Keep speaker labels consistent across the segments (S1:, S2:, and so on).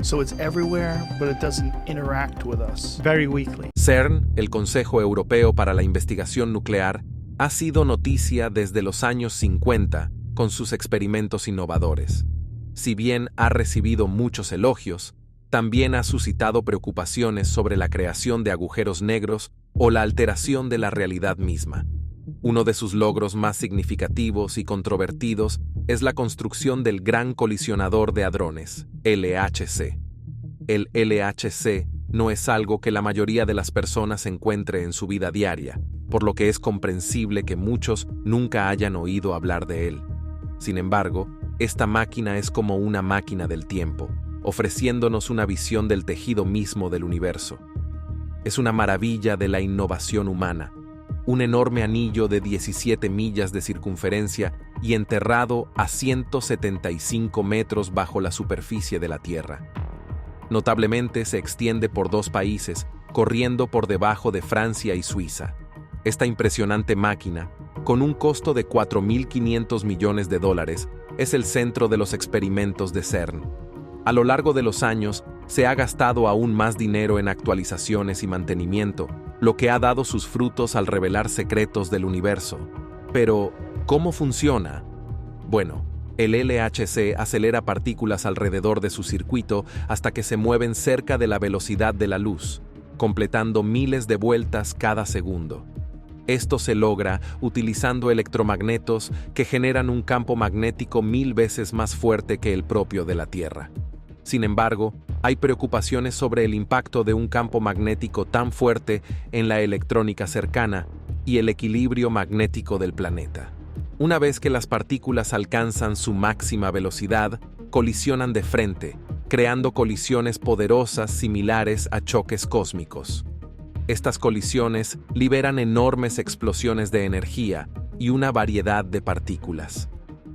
S1: So it's everywhere, but it doesn't interact with us.
S2: Very weakly.
S3: CERN, el Consejo Europeo para la Investigación Nuclear, ha sido noticia desde los años 50 con sus experimentos innovadores. Si bien ha recibido muchos elogios, también ha suscitado preocupaciones sobre la creación de agujeros negros o la alteración de la realidad misma. Uno de sus logros más significativos y controvertidos es la construcción del Gran Colisionador de Hadrones, LHC. El LHC no es algo que la mayoría de las personas encuentre en su vida diaria, por lo que es comprensible que muchos nunca hayan oído hablar de él. Sin embargo, esta máquina es como una máquina del tiempo, ofreciéndonos una visión del tejido mismo del universo. Es una maravilla de la innovación humana, un enorme anillo de 17 millas de circunferencia y enterrado a 175 metros bajo la superficie de la Tierra. Notablemente se extiende por 2 países, corriendo por debajo de Francia y Suiza. Esta impresionante máquina, con un costo de $4.500 millones, es el centro de los experimentos de CERN. A lo largo de los años, se ha gastado aún más dinero en actualizaciones y mantenimiento, lo que ha dado sus frutos al revelar secretos del universo. Pero, ¿cómo funciona? Bueno, el LHC acelera partículas alrededor de su circuito hasta que se mueven cerca de la velocidad de la luz, completando miles de vueltas cada segundo. Esto se logra utilizando electromagnetos que generan un campo magnético 1000 veces más fuerte que el propio de la Tierra. Sin embargo, hay preocupaciones sobre el impacto de un campo magnético tan fuerte en la electrónica cercana y el equilibrio magnético del planeta. Una vez que las partículas alcanzan su máxima velocidad, colisionan de frente, creando colisiones poderosas similares a choques cósmicos. Estas colisiones liberan enormes explosiones de energía y una variedad de partículas.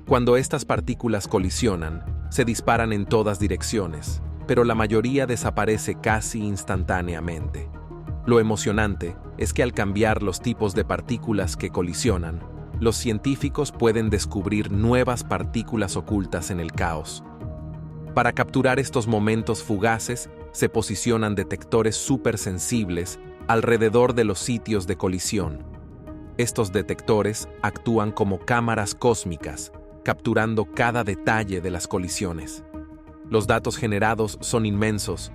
S3: Cuando estas partículas colisionan, se disparan en todas direcciones, pero la mayoría desaparece casi instantáneamente. Lo emocionante es que al cambiar los tipos de partículas que colisionan, los científicos pueden descubrir nuevas partículas ocultas en el caos. Para capturar estos momentos fugaces, se posicionan detectores supersensibles alrededor de los sitios de colisión. Estos detectores actúan como cámaras cósmicas, capturando cada detalle de las colisiones. Los datos generados son inmensos,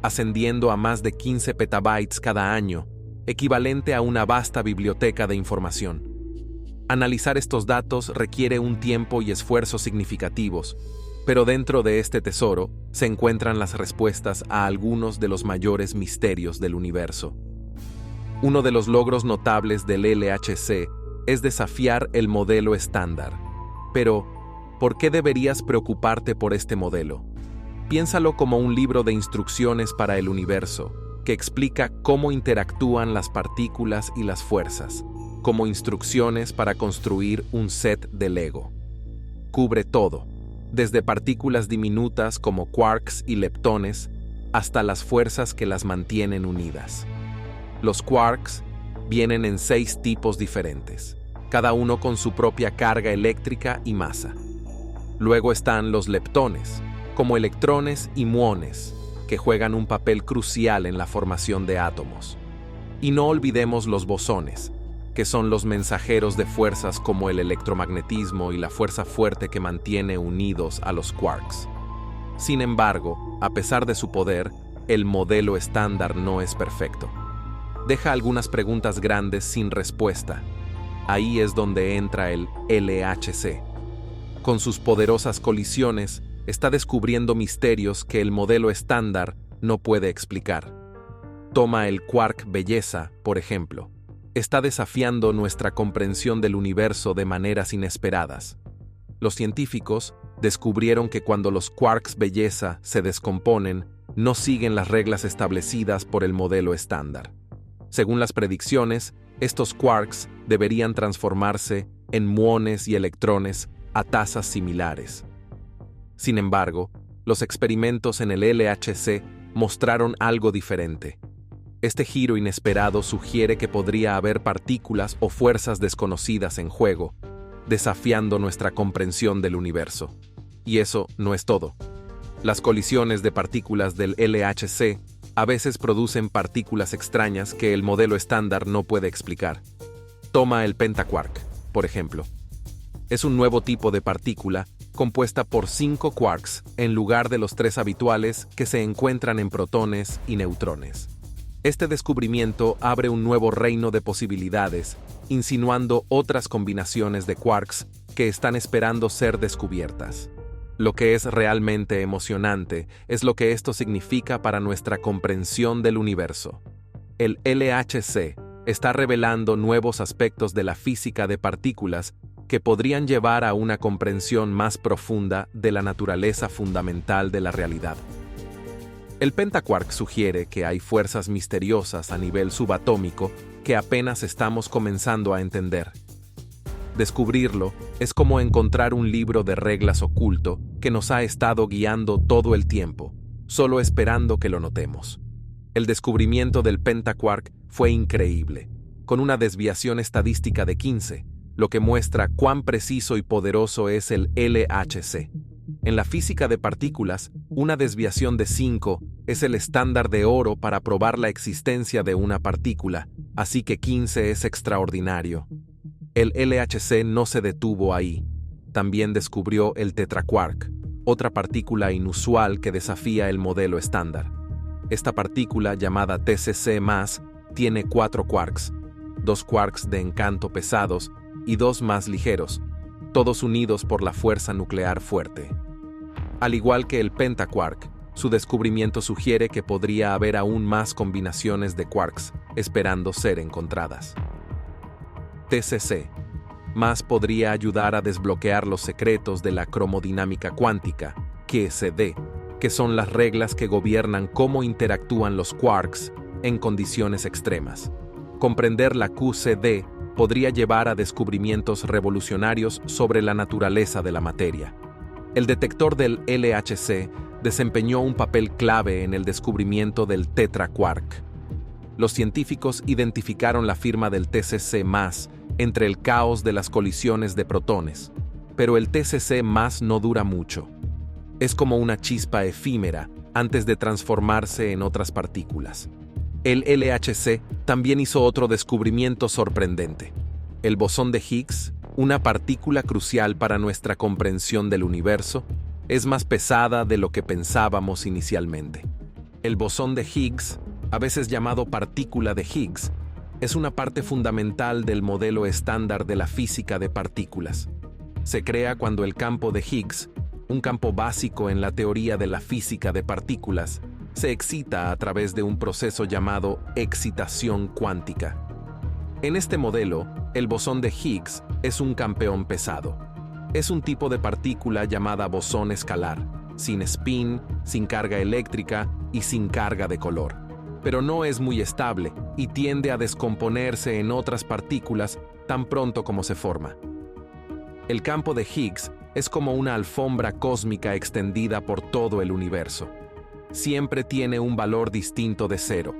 S3: ascendiendo a más de 15 petabytes cada año, equivalente a una vasta biblioteca de información. Analizar estos datos requiere un tiempo y esfuerzo significativos, pero dentro de este tesoro se encuentran las respuestas a algunos de los mayores misterios del universo. Uno de los logros notables del LHC es desafiar el modelo estándar. Pero, ¿por qué deberías preocuparte por este modelo? Piénsalo como un libro de instrucciones para el universo, que explica cómo interactúan las partículas y las fuerzas, como instrucciones para construir un set de Lego. Cubre todo, desde partículas diminutas como quarks y leptones, hasta las fuerzas que las mantienen unidas. Los quarks vienen en 6 tipos diferentes, cada uno con su propia carga eléctrica y masa. Luego están los leptones, como electrones y muones, que juegan un papel crucial en la formación de átomos. Y no olvidemos los bosones, que son los mensajeros de fuerzas como el electromagnetismo y la fuerza fuerte que mantiene unidos a los quarks. Sin embargo, a pesar de su poder, el modelo estándar no es perfecto. Deja algunas preguntas grandes sin respuesta. Ahí es donde entra el LHC. Con sus poderosas colisiones, está descubriendo misterios que el modelo estándar no puede explicar. Toma el quark belleza, por ejemplo. Está desafiando nuestra comprensión del universo de maneras inesperadas. Los científicos descubrieron que cuando los quarks belleza se descomponen, no siguen las reglas establecidas por el modelo estándar. Según las predicciones, estos quarks deberían transformarse en muones y electrones a tasas similares. Sin embargo, los experimentos en el LHC mostraron algo diferente. Este giro inesperado sugiere que podría haber partículas o fuerzas desconocidas en juego, desafiando nuestra comprensión del universo. Y eso no es todo. Las colisiones de partículas del LHC a veces producen partículas extrañas que el modelo estándar no puede explicar. Toma el pentaquark, por ejemplo. Es un nuevo tipo de partícula compuesta por 5 quarks en lugar de los 3 habituales que se encuentran en protones y neutrones. Este descubrimiento abre un nuevo reino de posibilidades, insinuando otras combinaciones de quarks que están esperando ser descubiertas. Lo que es realmente emocionante es lo que esto significa para nuestra comprensión del universo. El LHC está revelando nuevos aspectos de la física de partículas que podrían llevar a una comprensión más profunda de la naturaleza fundamental de la realidad. El pentaquark sugiere que hay fuerzas misteriosas a nivel subatómico que apenas estamos comenzando a entender. Descubrirlo es como encontrar un libro de reglas oculto que nos ha estado guiando todo el tiempo, solo esperando que lo notemos. El descubrimiento del pentaquark fue increíble, con una desviación estadística de 15, lo que muestra cuán preciso y poderoso es el LHC. En la física de partículas, una desviación de 5 es el estándar de oro para probar la existencia de una partícula, así que 15 es extraordinario. El LHC no se detuvo ahí. También descubrió el tetraquark, otra partícula inusual que desafía el modelo estándar. Esta partícula, llamada TCC+, tiene 4 quarks, 2 quarks de encanto pesados y 2 más ligeros, todos unidos por la fuerza nuclear fuerte. Al igual que el pentaquark, su descubrimiento sugiere que podría haber aún más combinaciones de quarks esperando ser encontradas. TCC más podría ayudar a desbloquear los secretos de la cromodinámica cuántica, QCD, que son las reglas que gobiernan cómo interactúan los quarks en condiciones extremas. Comprender la QCD podría llevar a descubrimientos revolucionarios sobre la naturaleza de la materia. El detector del LHC desempeñó un papel clave en el descubrimiento del tetraquark. Los científicos identificaron la firma del TCC+ entre el caos de las colisiones de protones, pero el TCC+ no dura mucho. Es como una chispa efímera antes de transformarse en otras partículas. El LHC también hizo otro descubrimiento sorprendente. El bosón de Higgs, una partícula crucial para nuestra comprensión del universo, es más pesada de lo que pensábamos inicialmente. El bosón de Higgs, a veces llamado partícula de Higgs, es una parte fundamental del modelo estándar de la física de partículas. Se crea cuando el campo de Higgs, un campo básico en la teoría de la física de partículas, se excita a través de un proceso llamado excitación cuántica. En este modelo, el bosón de Higgs es un campeón pesado. Es un tipo de partícula llamada bosón escalar, sin spin, sin carga eléctrica y sin carga de color. Pero no es muy estable y tiende a descomponerse en otras partículas tan pronto como se forma. El campo de Higgs es como una alfombra cósmica extendida por todo el universo. Siempre tiene un valor distinto de 0,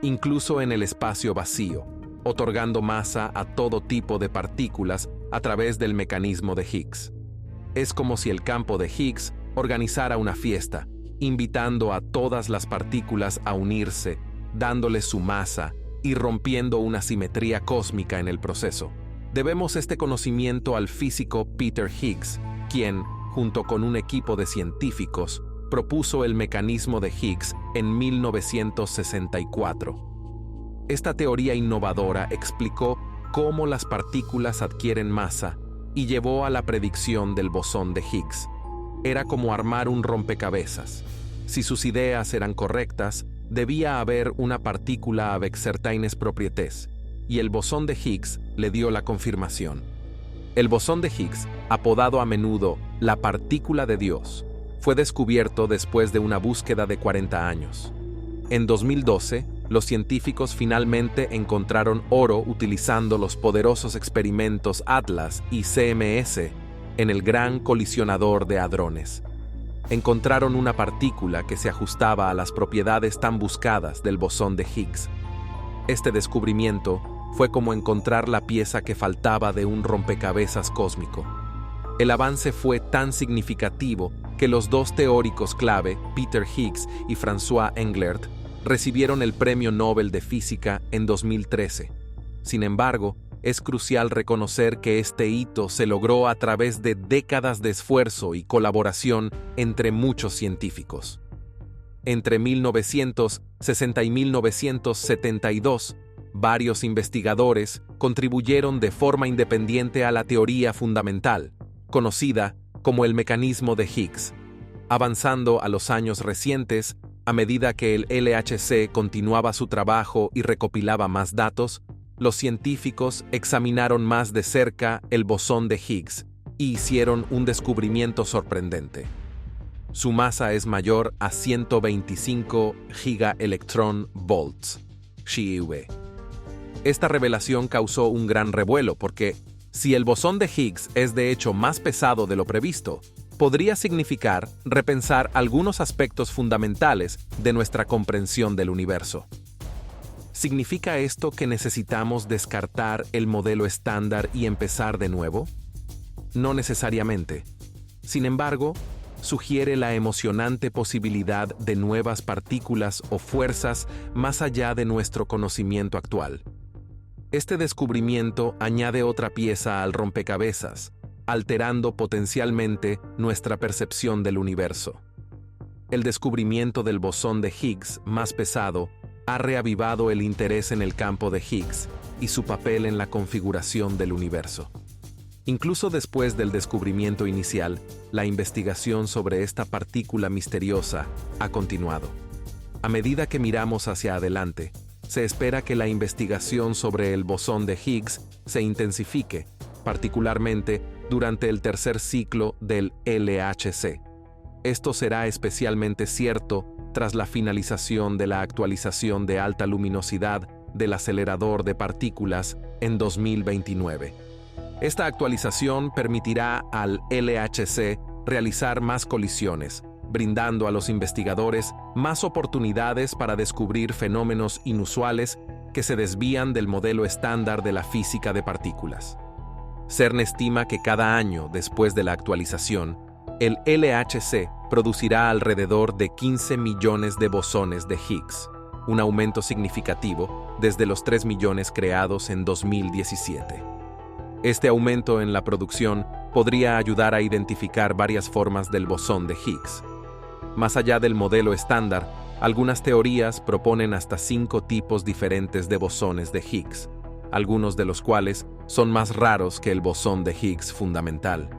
S3: incluso en el espacio vacío, otorgando masa a todo tipo de partículas a través del mecanismo de Higgs. Es como si el campo de Higgs organizara una fiesta, invitando a todas las partículas a unirse, dándoles su masa y rompiendo una simetría cósmica en el proceso. Debemos este conocimiento al físico Peter Higgs, quien, junto con un equipo de científicos, propuso el mecanismo de Higgs en 1964. Esta teoría innovadora explicó cómo las partículas adquieren masa y llevó a la predicción del bosón de Higgs. Era como armar un rompecabezas. Si sus ideas eran correctas, debía haber una partícula avec certaines propriétés, y el bosón de Higgs le dio la confirmación. El bosón de Higgs, apodado a menudo la partícula de Dios, fue descubierto después de una búsqueda de 40 años. En 2012, los científicos finalmente encontraron oro utilizando los poderosos experimentos ATLAS y CMS en el Gran Colisionador de Hadrones. Encontraron una partícula que se ajustaba a las propiedades tan buscadas del bosón de Higgs. Este descubrimiento fue como encontrar la pieza que faltaba de un rompecabezas cósmico. El avance fue tan significativo que los dos teóricos clave, Peter Higgs y François Englert, recibieron el Premio Nobel de Física en 2013. Sin embargo, es crucial reconocer que este hito se logró a través de décadas de esfuerzo y colaboración entre muchos científicos. Entre 1960 y 1972, varios investigadores contribuyeron de forma independiente a la teoría fundamental, conocida como el mecanismo de Higgs. Avanzando a los años recientes, a medida que el LHC continuaba su trabajo y recopilaba más datos, los científicos examinaron más de cerca el bosón de Higgs y hicieron un descubrimiento sorprendente. Su masa es mayor a 125 gigaelectronvolts, GeV. Esta revelación causó un gran revuelo porque, si el bosón de Higgs es de hecho más pesado de lo previsto, podría significar repensar algunos aspectos fundamentales de nuestra comprensión del universo. ¿Significa esto que necesitamos descartar el modelo estándar y empezar de nuevo? No necesariamente. Sin embargo, sugiere la emocionante posibilidad de nuevas partículas o fuerzas más allá de nuestro conocimiento actual. Este descubrimiento añade otra pieza al rompecabezas, alterando potencialmente nuestra percepción del universo. El descubrimiento del bosón de Higgs más pesado ha reavivado el interés en el campo de Higgs y su papel en la configuración del universo. Incluso después del descubrimiento inicial, la investigación sobre esta partícula misteriosa ha continuado. A medida que miramos hacia adelante, se espera que la investigación sobre el bosón de Higgs se intensifique, particularmente durante el tercer ciclo del LHC. Esto será especialmente cierto tras la finalización de la actualización de alta luminosidad del acelerador de partículas en 2029. Esta actualización permitirá al LHC realizar más colisiones, brindando a los investigadores más oportunidades para descubrir fenómenos inusuales que se desvían del modelo estándar de la física de partículas. CERN estima que cada año después de la actualización, el LHC producirá alrededor de 15 millones de bosones de Higgs, un aumento significativo desde los 3 millones creados en 2017. Este aumento en la producción podría ayudar a identificar varias formas del bosón de Higgs. Más allá del modelo estándar, algunas teorías proponen hasta 5 tipos diferentes de bosones de Higgs, algunos de los cuales son más raros que el bosón de Higgs fundamental.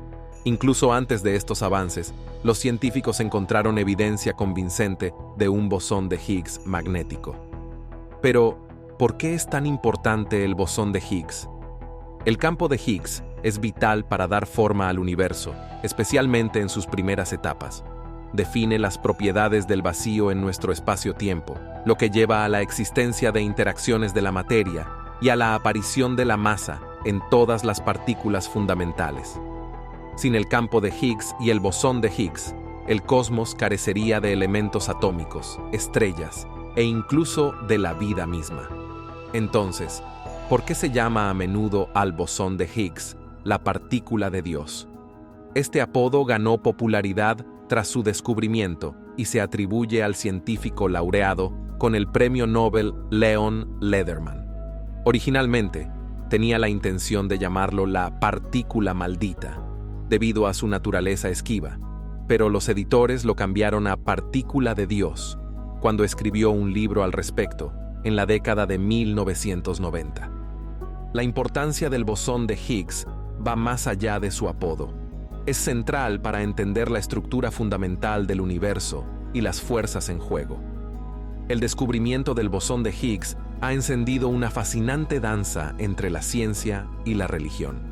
S3: Incluso antes de estos avances, los científicos encontraron evidencia convincente de un bosón de Higgs magnético. Pero, ¿por qué es tan importante el bosón de Higgs? El campo de Higgs es vital para dar forma al universo, especialmente en sus primeras etapas. Define las propiedades del vacío en nuestro espacio-tiempo, lo que lleva a la existencia de interacciones de la materia y a la aparición de la masa en todas las partículas fundamentales. Sin el campo de Higgs y el bosón de Higgs, el cosmos carecería de elementos atómicos, estrellas e incluso de la vida misma. Entonces, ¿por qué se llama a menudo al bosón de Higgs la partícula de Dios? Este apodo ganó popularidad tras su descubrimiento y se atribuye al científico laureado con el Premio Nobel Leon Lederman. Originalmente, tenía la intención de llamarlo la partícula maldita, debido a su naturaleza esquiva, pero los editores lo cambiaron a partícula de Dios cuando escribió un libro al respecto en la década de 1990. La importancia del bosón de Higgs va más allá de su apodo. Es central para entender la estructura fundamental del universo y las fuerzas en juego. El descubrimiento del bosón de Higgs ha encendido una fascinante danza entre la ciencia y la religión.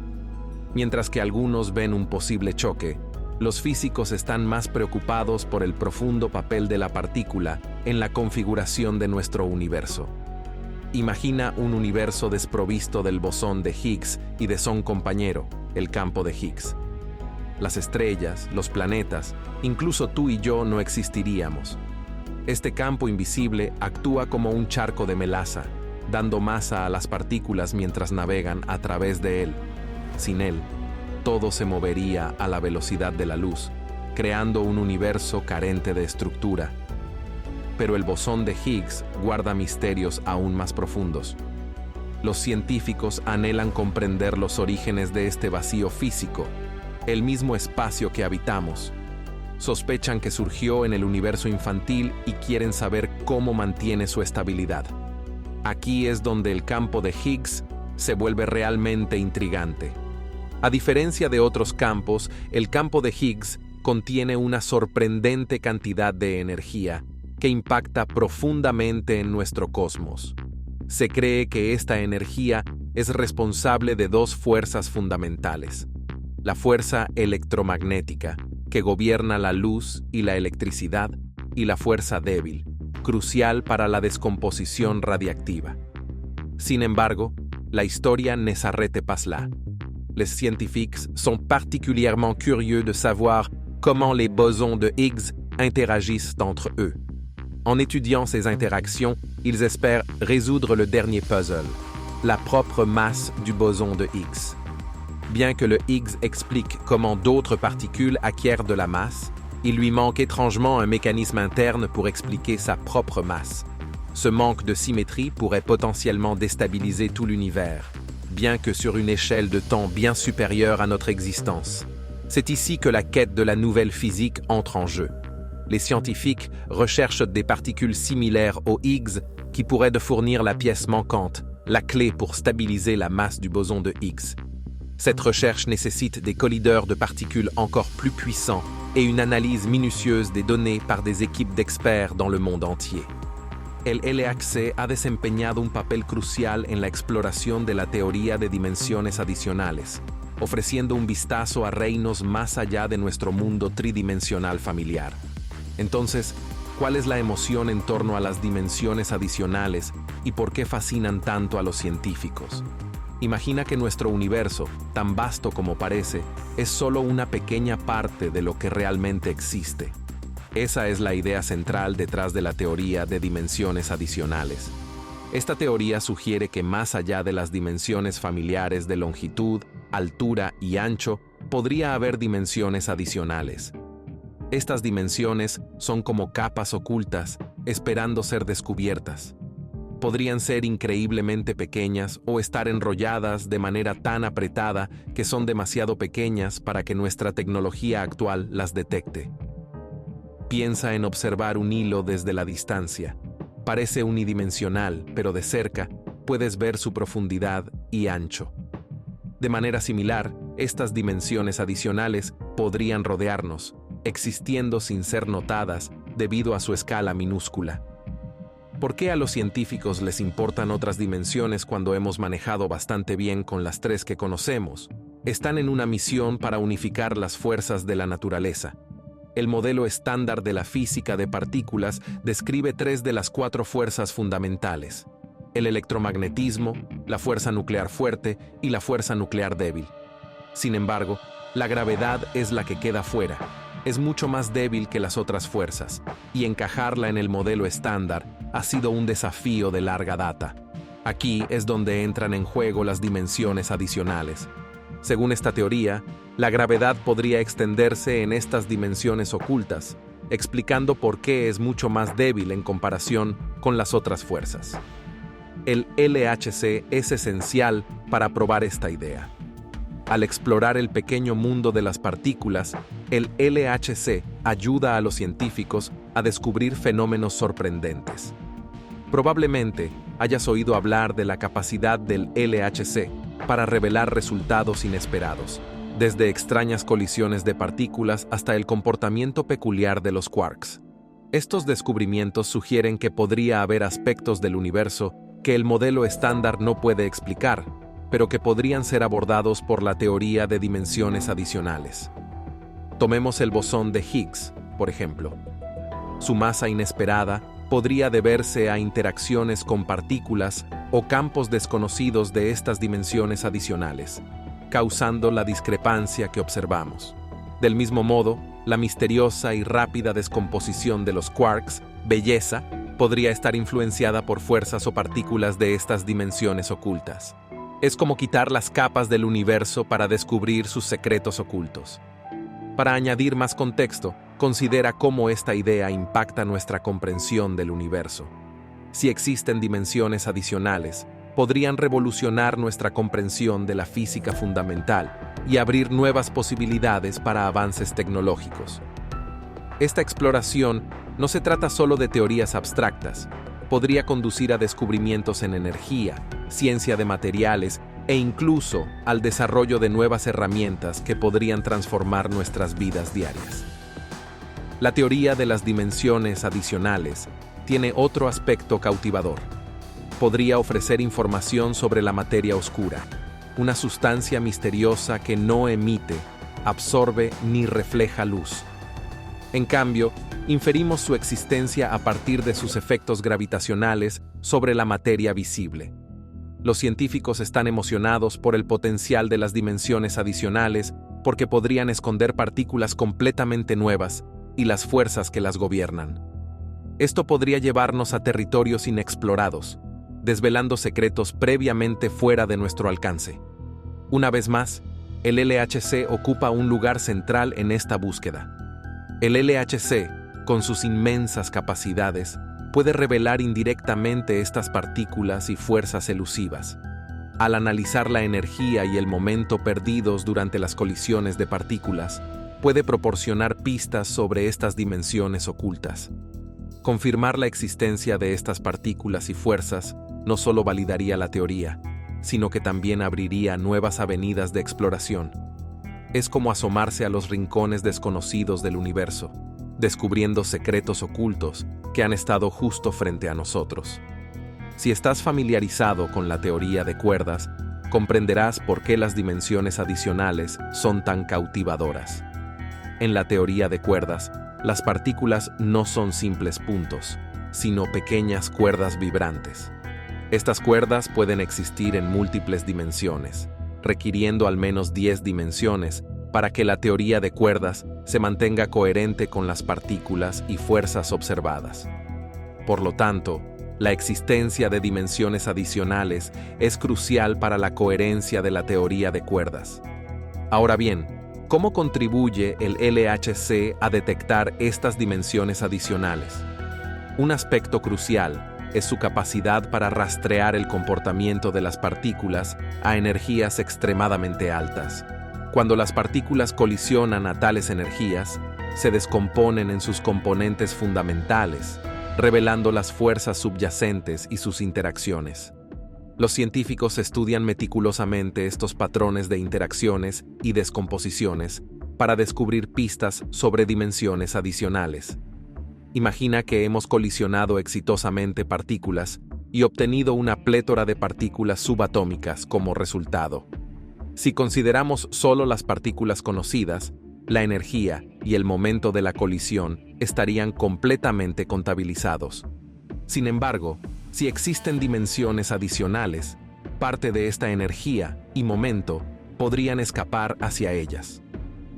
S3: Mientras que algunos ven un posible choque, los físicos están más preocupados por el profundo papel de la partícula en la configuración de nuestro universo. Imagina un universo desprovisto del bosón de Higgs y de su compañero, el campo de Higgs. Las estrellas, los planetas, incluso tú y yo no existiríamos. Este campo invisible actúa como un charco de melaza, dando masa a las partículas mientras navegan a través de él. Sin él, todo se movería a la velocidad de la luz, creando un universo carente de estructura. Pero el bosón de Higgs guarda misterios aún más profundos. Los científicos anhelan comprender los orígenes de este vacío físico, el mismo espacio que habitamos. Sospechan que surgió en el universo infantil y quieren saber cómo mantiene su estabilidad. Aquí es donde el campo de Higgs se vuelve realmente intrigante. A diferencia de otros campos, el campo de Higgs contiene una sorprendente cantidad de energía que impacta profundamente en nuestro cosmos. Se cree que esta energía es responsable de dos fuerzas fundamentales: la fuerza electromagnética, que gobierna la luz y la electricidad, y la fuerza débil, crucial para la descomposición radiactiva. Sin embargo, la historia ne s'arrête pas là. Les scientifiques sont particulièrement curieux de savoir comment les bosons de Higgs interagissent entre eux. En étudiant ces interactions, ils espèrent résoudre le dernier puzzle, la propre masse du boson de Higgs. Bien que le Higgs explique comment d'autres particules acquièrent de la masse, il lui manque étrangement un mécanisme interne pour expliquer sa propre masse. Ce manque de symétrie pourrait potentiellement déstabiliser tout l'univers, bien que sur une échelle de temps bien supérieure à notre existence. C'est ici que la quête de la nouvelle physique entre en jeu. Les scientifiques recherchent des particules similaires aux Higgs qui pourraient de fournir la pièce manquante, la clé pour stabiliser la masse du boson de Higgs. Cette recherche nécessite des collideurs de particules encore plus puissants et une analyse minutieuse des données par des équipes d'experts dans le monde entier. El LHC ha desempeñado un papel crucial en la exploración de la teoría de dimensiones adicionales, ofreciendo un vistazo a reinos más allá de nuestro mundo tridimensional familiar. Entonces, ¿cuál es la emoción en torno a las dimensiones adicionales y por qué fascinan tanto a los científicos? Imagina que nuestro universo, tan vasto como parece, es solo una pequeña parte de lo que realmente existe. Esa es la idea central detrás de la teoría de dimensiones adicionales. Esta teoría sugiere que más allá de las dimensiones familiares de longitud, altura y ancho, podría haber dimensiones adicionales. Estas dimensiones son como capas ocultas, esperando ser descubiertas. Podrían ser increíblemente pequeñas o estar enrolladas de manera tan apretada que son demasiado pequeñas para que nuestra tecnología actual las detecte. Piensa en observar un hilo desde la distancia. Parece unidimensional, pero de cerca puedes ver su profundidad y ancho. De manera similar, estas dimensiones adicionales podrían rodearnos, existiendo sin ser notadas debido a su escala minúscula. ¿Por qué a los científicos les importan otras dimensiones cuando hemos manejado bastante bien con las tres que conocemos? Están en una misión para unificar las fuerzas de la naturaleza. El modelo estándar de la física de partículas describe 3 de las 4 fuerzas fundamentales: el electromagnetismo, la fuerza nuclear fuerte y la fuerza nuclear débil. Sin embargo, la gravedad es la que queda fuera. Es mucho más débil que las otras fuerzas, y encajarla en el modelo estándar ha sido un desafío de larga data. Aquí es donde entran en juego las dimensiones adicionales. Según esta teoría, la gravedad podría extenderse en estas dimensiones ocultas, explicando por qué es mucho más débil en comparación con las otras fuerzas. El LHC es esencial para probar esta idea. Al explorar el pequeño mundo de las partículas, el LHC ayuda a los científicos a descubrir fenómenos sorprendentes. Probablemente hayas oído hablar de la capacidad del LHC para revelar resultados inesperados, desde extrañas colisiones de partículas hasta el comportamiento peculiar de los quarks. Estos descubrimientos sugieren que podría haber aspectos del universo que el modelo estándar no puede explicar, pero que podrían ser abordados por la teoría de dimensiones adicionales. Tomemos el bosón de Higgs, por ejemplo. Su masa inesperada podría deberse a interacciones con partículas o campos desconocidos de estas dimensiones adicionales, causando la discrepancia que observamos. Del mismo modo, la misteriosa y rápida descomposición de los quarks, belleza, podría estar influenciada por fuerzas o partículas de estas dimensiones ocultas. Es como quitar las capas del universo para descubrir sus secretos ocultos. Para añadir más contexto, considera cómo esta idea impacta nuestra comprensión del universo. Si existen dimensiones adicionales, podrían revolucionar nuestra comprensión de la física fundamental y abrir nuevas posibilidades para avances tecnológicos. Esta exploración no se trata solo de teorías abstractas, podría conducir a descubrimientos en energía, ciencia de materiales e incluso al desarrollo de nuevas herramientas que podrían transformar nuestras vidas diarias. La teoría de las dimensiones adicionales tiene otro aspecto cautivador. Podría ofrecer información sobre la materia oscura, una sustancia misteriosa que no emite, absorbe ni refleja luz. En cambio, inferimos su existencia a partir de sus efectos gravitacionales sobre la materia visible. Los científicos están emocionados por el potencial de las dimensiones adicionales porque podrían esconder partículas completamente nuevas y las fuerzas que las gobiernan. Esto podría llevarnos a territorios inexplorados, desvelando secretos previamente fuera de nuestro alcance. Una vez más, el LHC ocupa un lugar central en esta búsqueda. El LHC, con sus inmensas capacidades, puede revelar indirectamente estas partículas y fuerzas elusivas. Al analizar la energía y el momento perdidos durante las colisiones de partículas, puede proporcionar pistas sobre estas dimensiones ocultas. Confirmar la existencia de estas partículas y fuerzas no solo validaría la teoría, sino que también abriría nuevas avenidas de exploración. Es como asomarse a los rincones desconocidos del universo, descubriendo secretos ocultos que han estado justo frente a nosotros. Si estás familiarizado con la teoría de cuerdas, comprenderás por qué las dimensiones adicionales son tan cautivadoras. En la teoría de cuerdas, las partículas no son simples puntos, sino pequeñas cuerdas vibrantes. Estas cuerdas pueden existir en múltiples dimensiones, requiriendo al menos 10 dimensiones para que la teoría de cuerdas se mantenga coherente con las partículas y fuerzas observadas. Por lo tanto, la existencia de dimensiones adicionales es crucial para la coherencia de la teoría de cuerdas. Ahora bien, ¿cómo contribuye el LHC a detectar estas dimensiones adicionales? Un aspecto crucial es su capacidad para rastrear el comportamiento de las partículas a energías extremadamente altas. Cuando las partículas colisionan a tales energías, se descomponen en sus componentes fundamentales, revelando las fuerzas subyacentes y sus interacciones. Los científicos estudian meticulosamente estos patrones de interacciones y descomposiciones para descubrir pistas sobre dimensiones adicionales. Imagina que hemos colisionado exitosamente partículas y obtenido una plétora de partículas subatómicas como resultado. Si consideramos solo las partículas conocidas, la energía y el momento de la colisión estarían completamente contabilizados. Sin embargo, si existen dimensiones adicionales, parte de esta energía y momento podrían escapar hacia ellas.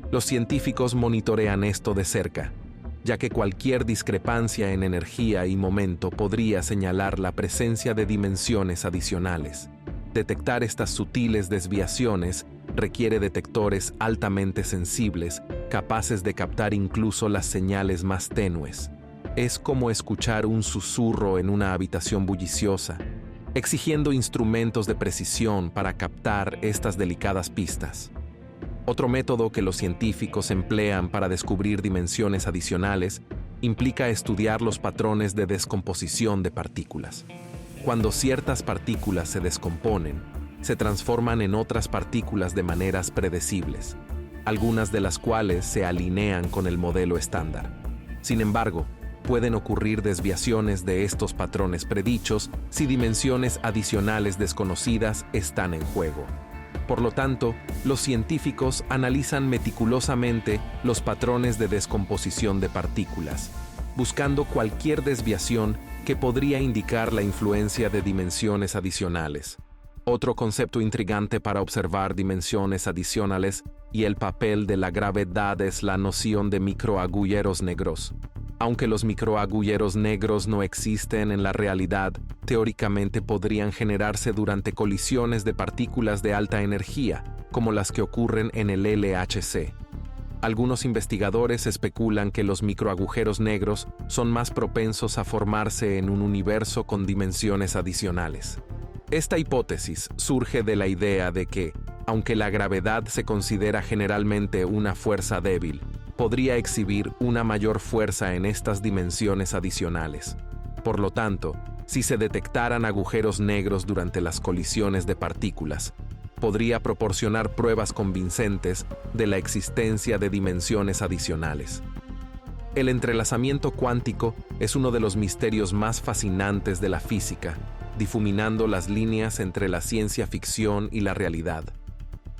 S3: Los científicos monitorean esto de cerca, ya que cualquier discrepancia en energía y momento podría señalar la presencia de dimensiones adicionales. Detectar estas sutiles desviaciones requiere detectores altamente sensibles, capaces de captar incluso las señales más tenues. Es como escuchar un susurro en una habitación bulliciosa, exigiendo instrumentos de precisión para captar estas delicadas pistas. Otro método que los científicos emplean para descubrir dimensiones adicionales implica estudiar los patrones de descomposición de partículas. Cuando ciertas partículas se descomponen, se transforman en otras partículas de maneras predecibles, algunas de las cuales se alinean con el modelo estándar. Sin embargo, pueden ocurrir desviaciones de estos patrones predichos si dimensiones adicionales desconocidas están en juego. Por lo tanto, los científicos analizan meticulosamente los patrones de descomposición de partículas, buscando cualquier desviación que podría indicar la influencia de dimensiones adicionales. Otro concepto intrigante para observar dimensiones adicionales y el papel de la gravedad es la noción de microagujeros negros. Aunque los microagujeros negros no existen en la realidad, teóricamente podrían generarse durante colisiones de partículas de alta energía, como las que ocurren en el LHC. Algunos investigadores especulan que los microagujeros negros son más propensos a formarse en un universo con dimensiones adicionales. Esta hipótesis surge de la idea de que, aunque la gravedad se considera generalmente una fuerza débil, podría exhibir una mayor fuerza en estas dimensiones adicionales. Por lo tanto, si se detectaran agujeros negros durante las colisiones de partículas, podría proporcionar pruebas convincentes de la existencia de dimensiones adicionales. El entrelazamiento cuántico es uno de los misterios más fascinantes de la física, difuminando las líneas entre la ciencia ficción y la realidad.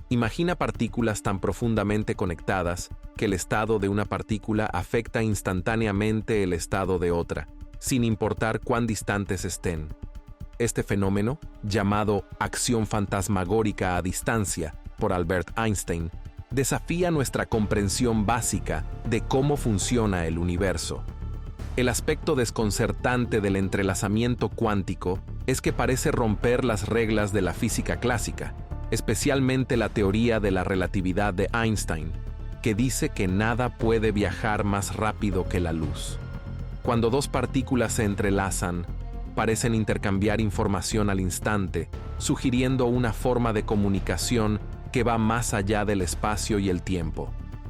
S3: Imagina partículas tan profundamente conectadas que el estado de una partícula afecta instantáneamente el estado de otra, sin importar cuán distantes estén. Este fenómeno, llamado acción fantasmagórica a distancia por Albert Einstein, desafía nuestra comprensión básica de cómo funciona el universo. El aspecto desconcertante del entrelazamiento cuántico es que parece romper las reglas de la física clásica, especialmente la teoría de la relatividad de Einstein, que dice que nada puede viajar más rápido que la luz. Cuando dos partículas se entrelazan, parecen intercambiar información al instante, sugiriendo una forma de comunicación que va más allá del espacio y el tiempo.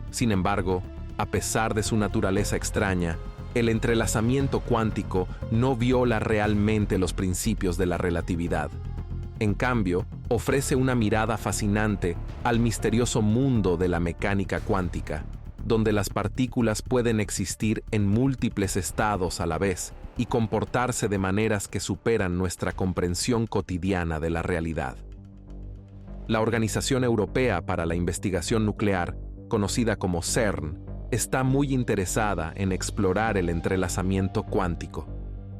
S3: Sin embargo, a pesar de su naturaleza extraña, el entrelazamiento cuántico no viola realmente los principios de la relatividad. En cambio, ofrece una mirada fascinante al misterioso mundo de la mecánica cuántica, donde las partículas pueden existir en múltiples estados a la vez y comportarse de maneras que superan nuestra comprensión cotidiana de la realidad. La Organización Europea para la Investigación Nuclear, conocida como CERN, está muy interesada en explorar el entrelazamiento cuántico.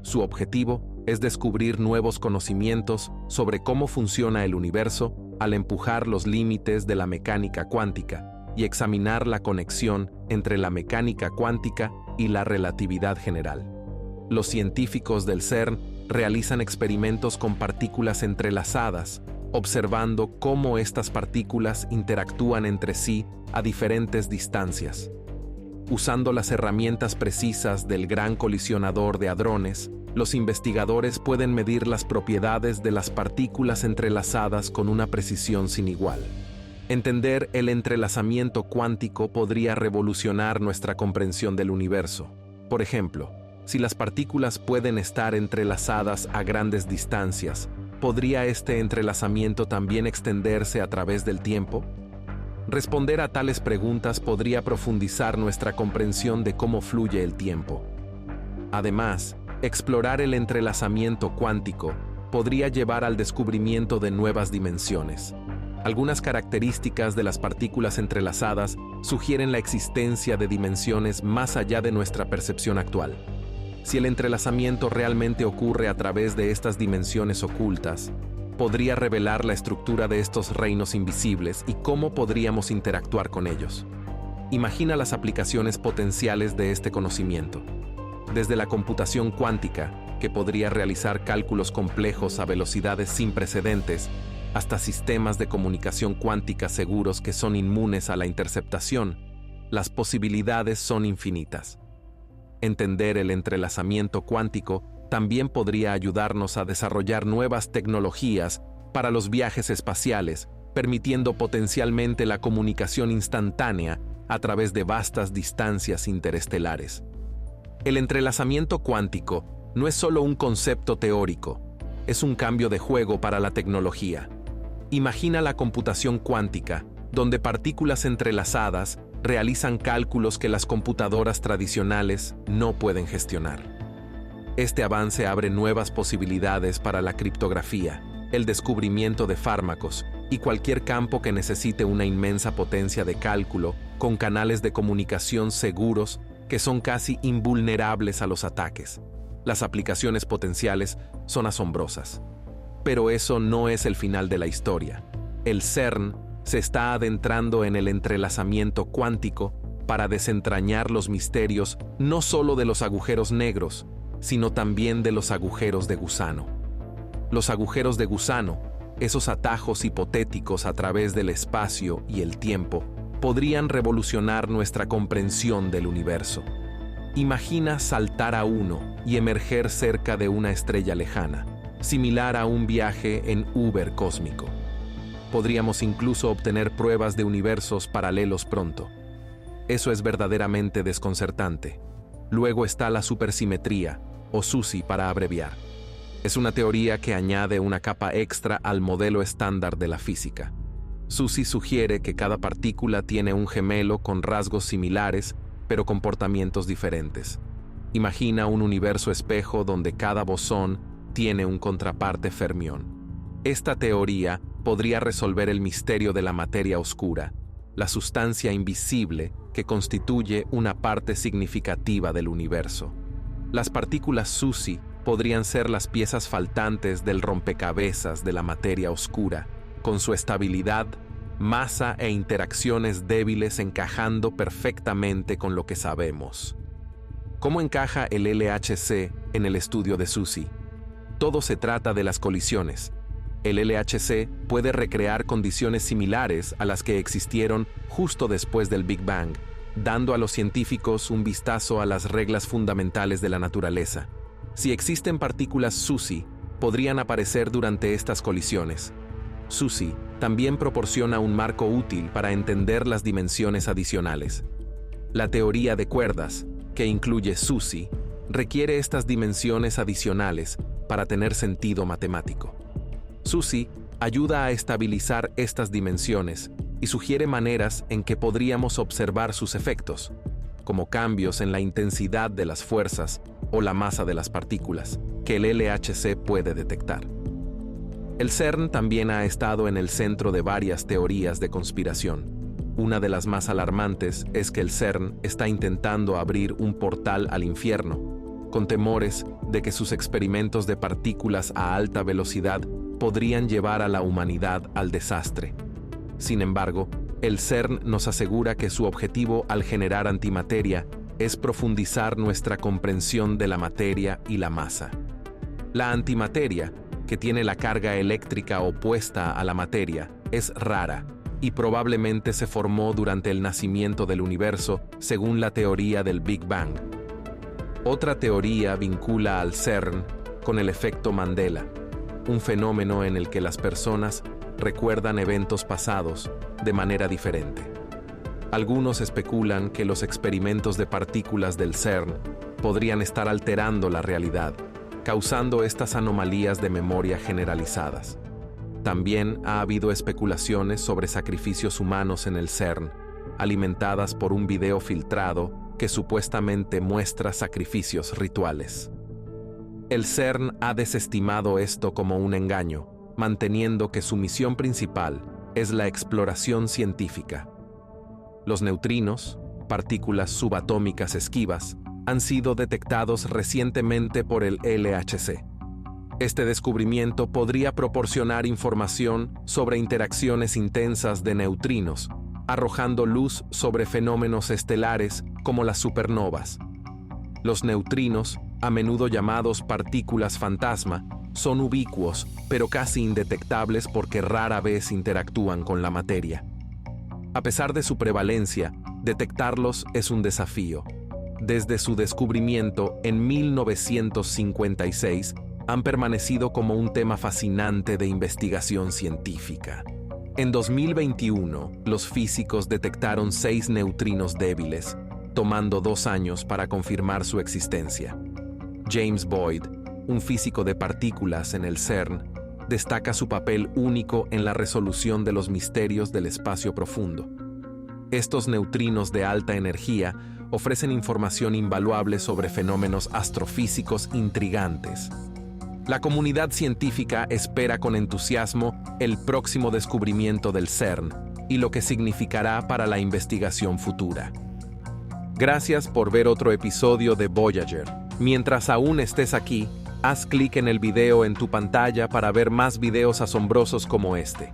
S3: Su objetivo es descubrir nuevos conocimientos sobre cómo funciona el universo al empujar los límites de la mecánica cuántica y examinar la conexión entre la mecánica cuántica y la relatividad general. Los científicos del CERN realizan experimentos con partículas entrelazadas, observando cómo estas partículas interactúan entre sí a diferentes distancias. Usando las herramientas precisas del Gran Colisionador de Hadrones, los investigadores pueden medir las propiedades de las partículas entrelazadas con una precisión sin igual. Entender el entrelazamiento cuántico podría revolucionar nuestra comprensión del universo. Por ejemplo, si las partículas pueden estar entrelazadas a grandes distancias, ¿podría este entrelazamiento también extenderse a través del tiempo? Responder a tales preguntas podría profundizar nuestra comprensión de cómo fluye el tiempo. Además, explorar el entrelazamiento cuántico podría llevar al descubrimiento de nuevas dimensiones. Algunas características de las partículas entrelazadas sugieren la existencia de dimensiones más allá de nuestra percepción actual. Si el entrelazamiento realmente ocurre a través de estas dimensiones ocultas, podría revelar la estructura de estos reinos invisibles y cómo podríamos interactuar con ellos. Imagina las aplicaciones potenciales de este conocimiento. Desde la computación cuántica, que podría realizar cálculos complejos a velocidades sin precedentes, hasta sistemas de comunicación cuántica seguros que son inmunes a la interceptación, las posibilidades son infinitas. Entender el entrelazamiento cuántico también podría ayudarnos a desarrollar nuevas tecnologías para los viajes espaciales, permitiendo potencialmente la comunicación instantánea a través de vastas distancias interestelares. El entrelazamiento cuántico no es solo un concepto teórico, es un cambio de juego para la tecnología. Imagina la computación cuántica, donde partículas entrelazadas realizan cálculos que las computadoras tradicionales no pueden gestionar. Este avance abre nuevas posibilidades para la criptografía, el descubrimiento de fármacos y cualquier campo que necesite una inmensa potencia de cálculo con canales de comunicación seguros que son casi invulnerables a los ataques. Las aplicaciones potenciales son asombrosas. Pero eso no es el final de la historia. El CERN se está adentrando en el entrelazamiento cuántico para desentrañar los misterios no solo de los agujeros negros, sino también de los agujeros de gusano. Los agujeros de gusano, esos atajos hipotéticos a través del espacio y el tiempo, podrían revolucionar nuestra comprensión del universo. Imagina saltar a uno y emerger cerca de una estrella lejana, similar a un viaje en Uber cósmico. Podríamos incluso obtener pruebas de universos paralelos pronto. Eso es verdaderamente desconcertante. Luego está la supersimetría, o SUSY para abreviar. Es una teoría que añade una capa extra al modelo estándar de la física. SUSY sugiere que cada partícula tiene un gemelo con rasgos similares, pero comportamientos diferentes. Imagina un universo espejo donde cada bosón tiene un contraparte fermión. Esta teoría podría resolver el misterio de la materia oscura, la sustancia invisible que constituye una parte significativa del universo. Las partículas SUSY podrían ser las piezas faltantes del rompecabezas de la materia oscura, con su estabilidad, masa e interacciones débiles encajando perfectamente con lo que sabemos. ¿Cómo encaja el LHC en el estudio de SUSY? Todo se trata de las colisiones. El LHC puede recrear condiciones similares a las que existieron justo después del Big Bang, dando a los científicos un vistazo a las reglas fundamentales de la naturaleza. Si existen partículas SUSY, podrían aparecer durante estas colisiones. SUSY también proporciona un marco útil para entender las dimensiones adicionales. La teoría de cuerdas, que incluye SUSY, requiere estas dimensiones adicionales para tener sentido matemático. SUSY ayuda a estabilizar estas dimensiones y sugiere maneras en que podríamos observar sus efectos, como cambios en la intensidad de las fuerzas o la masa de las partículas, que el LHC puede detectar. El CERN también ha estado en el centro de varias teorías de conspiración. Una de las más alarmantes es que el CERN está intentando abrir un portal al infierno, con temores de que sus experimentos de partículas a alta velocidad podrían llevar a la humanidad al desastre. Sin embargo, el CERN nos asegura que su objetivo al generar antimateria es profundizar nuestra comprensión de la materia y la masa. La antimateria, que tiene la carga eléctrica opuesta a la materia, es rara y probablemente se formó durante el nacimiento del universo según la teoría del Big Bang. Otra teoría vincula al CERN con el efecto Mandela, un fenómeno en el que las personas recuerdan eventos pasados de manera diferente. Algunos especulan que los experimentos de partículas del CERN podrían estar alterando la realidad, causando estas anomalías de memoria generalizadas. También ha habido especulaciones sobre sacrificios humanos en el CERN, alimentadas por un video filtrado que supuestamente muestra sacrificios rituales. El CERN ha desestimado esto como un engaño, manteniendo que su misión principal es la exploración científica. Los neutrinos, partículas subatómicas esquivas, han sido detectados recientemente por el LHC. Este descubrimiento podría proporcionar información sobre interacciones intensas de neutrinos, arrojando luz sobre fenómenos estelares como las supernovas. Los neutrinos, a menudo llamados partículas fantasma, son ubicuos, pero casi indetectables porque rara vez interactúan con la materia. A pesar de su prevalencia, detectarlos es un desafío. Desde su descubrimiento en 1956, han permanecido como un tema fascinante de investigación científica. En 2021, los físicos detectaron 6 neutrinos débiles, tomando 2 años para confirmar su existencia. James Boyd, un físico de partículas en el CERN, destaca su papel único en la resolución de los misterios del espacio profundo. Estos neutrinos de alta energía ofrecen información invaluable sobre fenómenos astrofísicos intrigantes. La comunidad científica espera con entusiasmo el próximo descubrimiento del CERN y lo que significará para la investigación futura. Gracias por ver otro episodio de Voyager. Mientras aún estés aquí, haz clic en el video en tu pantalla para ver más videos asombrosos como este.